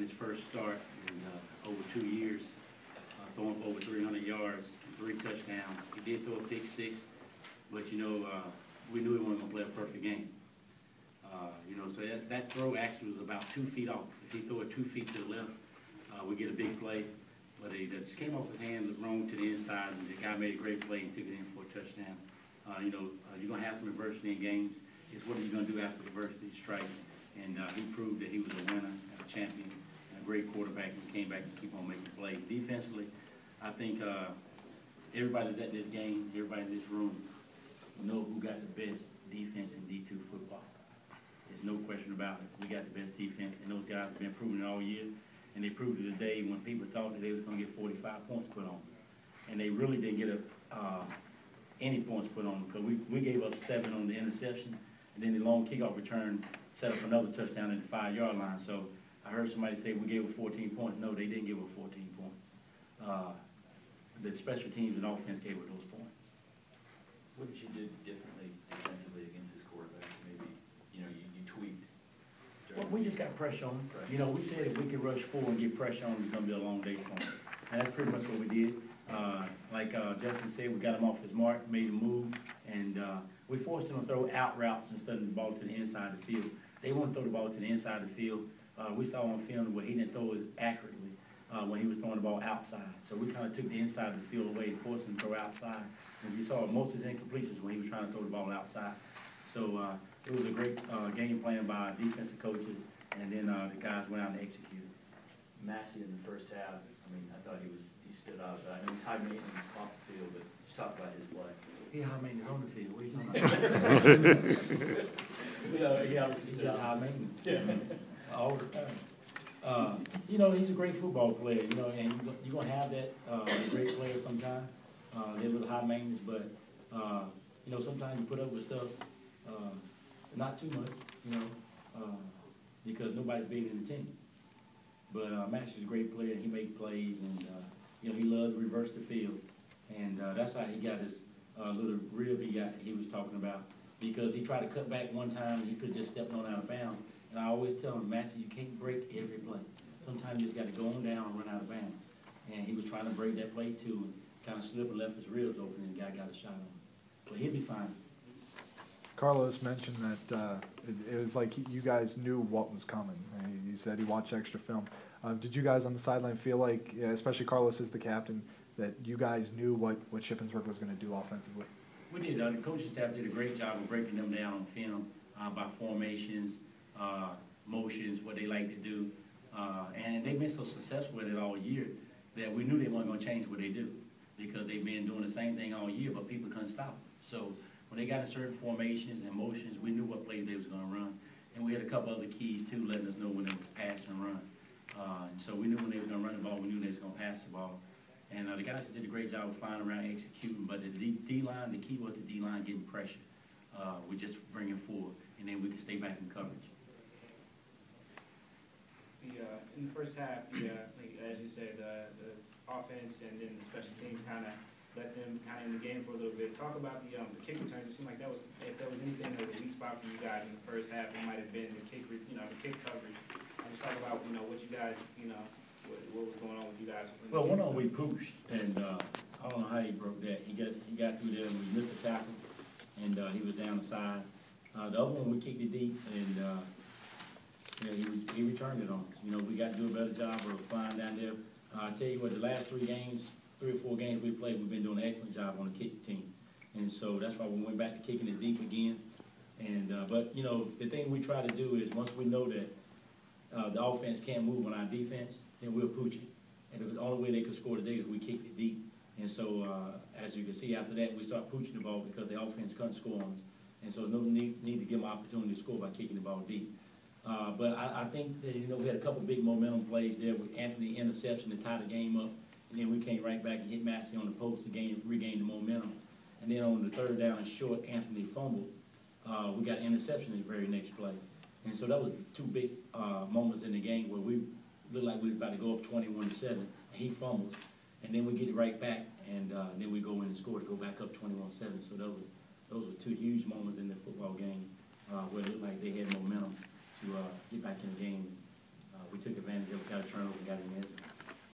in his first start in over 2 years, throwing for over 300 yards and 3 touchdowns. He did throw a pick 6, but, you know, we knew he wasn't going to play a perfect game. You know, so that throw actually was about 2 feet off. If he threw it 2 feet to the left, we get a big play. But it just came off his hand, looked wrong to the inside, and the guy made a great play and took it in for a touchdown. You know, you're going to have some adversity in games. It's what are you going to do after adversity strikes? And he proved that he was a winner, a champion, and a great quarterback, and came back and keep on making plays. Defensively, I think everybody that's at this game, everybody in this room, know who got the best defense in D2 football. There's no question about it. We got the best defense, and those guys have been proving it all year. And they proved it today when people thought that they was going to get 45 points put on them. And they really didn't get any points put on them because we gave up 7 on the interception, and then the long kickoff return set up another touchdown at the 5-yard line. So I heard somebody say we gave up 14 points. No, they didn't give up 14 points. The special teams and offense gave up those points. What did you do differently defensively against this quarterback? Maybe, you know, you tweaked. Well, we just got pressure on him. You know, we said if we could rush 4 and get pressure on him, it's going to be a long day for him. And that's pretty much what we did. Like Justin said, we got him off his mark, made him move, and we forced him to throw out routes instead of the ball to the inside of the field. They want to throw the ball to the inside of the field. We saw on film where he didn't throw it accurately when he was throwing the ball outside. So we kind of took the inside of the field away, forced him to throw outside. And you saw most of his incompletions when he was trying to throw the ball outside. So it was a great game plan by our defensive coaches, and then the guys went out and executed. Massey in the first half, I mean, I thought he stood out. I know he's high maintenance off the field, but just talk about his play. He high maintenance on the field. What are you talking about? He's just high maintenance all the time. You know, he's a great football player. You know, and you're gonna have that great player sometime. They're a little high maintenance, but you know, sometimes you put up with stuff. Not too much, you know, because nobody's bigger than the team. But Max is a great player. He makes plays, and you know, he loves to reverse the field, and that's how he got his little rib he was talking about. Because he tried to cut back one time, and he could just step on out of bounds. And I always tell him, Max, you can't break every play. Sometimes you just got to go on down and run out of bounds. And he was trying to break that play too, and kind of slipped and left his ribs open, and the guy got a shot on him. But he'll be fine. Carlos mentioned that it was like you guys knew what was coming. You said he watched extra film. Did you guys on the sideline feel like, especially Carlos as the captain, that you guys knew what Shippensburg was going to do offensively? We did. The coaching staff did a great job of breaking them down on film by formations, motions, what they like to do. And they've been so successful with it all year that we knew they weren't going to change what they do because they've been doing the same thing all year, but people couldn't stop them. So when they got in certain formations and motions, we knew what plays they was going to run. And we had a couple other keys, too, letting us know when they was pass and run. And so we knew when they was going to run the ball, we knew they was going to pass the ball. And the guys did a great job of flying around executing, but the D-line, the key was the D-line getting pressure. We just bring it forward, and then we can stay back in coverage. In the first half, like, as you said, the offense and then the special teams kind of let them kind of in the game for a little bit. Talk about the kick returns. It seemed like that was, if there was anything that was a weak spot for you guys in the first half, it might have been the kick, the kick coverage. Just talk about, what you guys, what was going on with you guys. Well, one on we pushed, and I don't know how he broke that. He got through there and we missed the tackle, and he was down the side. The other one we kicked it deep, and he returned it on us. We got to do a better job of flying down there. I tell you what, the last 3 or 4 games we played, we've been doing an excellent job on the kick team, and so that's why we went back to kicking it deep again. And but the thing we try to do is once we know that the offense can't move on our defense, then we'll pooch it. And the only way they could score today is we kicked it deep. And so as you can see, after that we start pooching the ball because the offense couldn't score on us. And so no need to give them an opportunity to score by kicking the ball deep. But I think that we had a couple big momentum plays there with Anthony interception to tie the game up. And then we came right back and hit Maxey on the post to regain the momentum. And then on the 3rd down and short, Anthony fumbled. We got interception in the very next play. And so that was 2 big moments in the game where we looked like we was about to go up 21-7. And he fumbles. And then we get it right back, and then we go in and score to go back up 21-7. So those were 2 huge moments in the football game where it looked like they had momentum to get back in the game. We took advantage of it got a turnover, got him in.